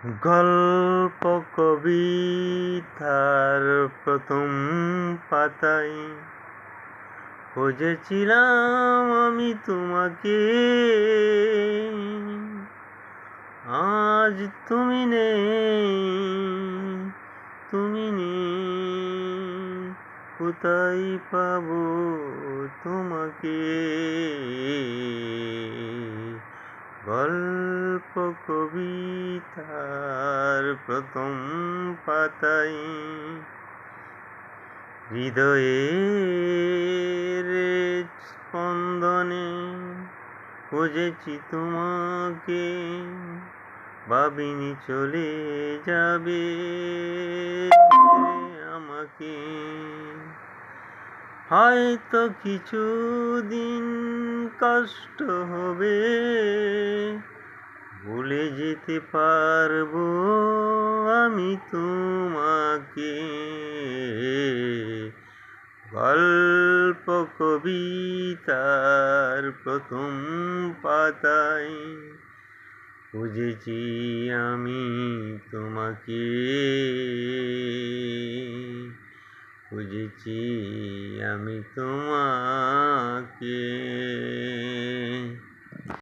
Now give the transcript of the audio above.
গল্প কবিতার প্রথম পাতায় খুঁজেছিলাম আমি তোমাকে। আজ তুমি নেই, তুমি নেই, কোথায় পাবো তোমাকে? গল্প কবিতার প্রথম পাতায় হৃদয়ের স্পন্দনে খুঁজেছি তোমাকে। ভাবিনি চলে যাবে আমাকে। হয়তো কিছুদিন কষ্ট হবে, ভুলে যেতে পারবো আমি তোমাকে। গল্প কবিতার প্রথম পাতায় খুঁজেছি আমি তোমাকে, খুঁজেছি আমি তোমাকে।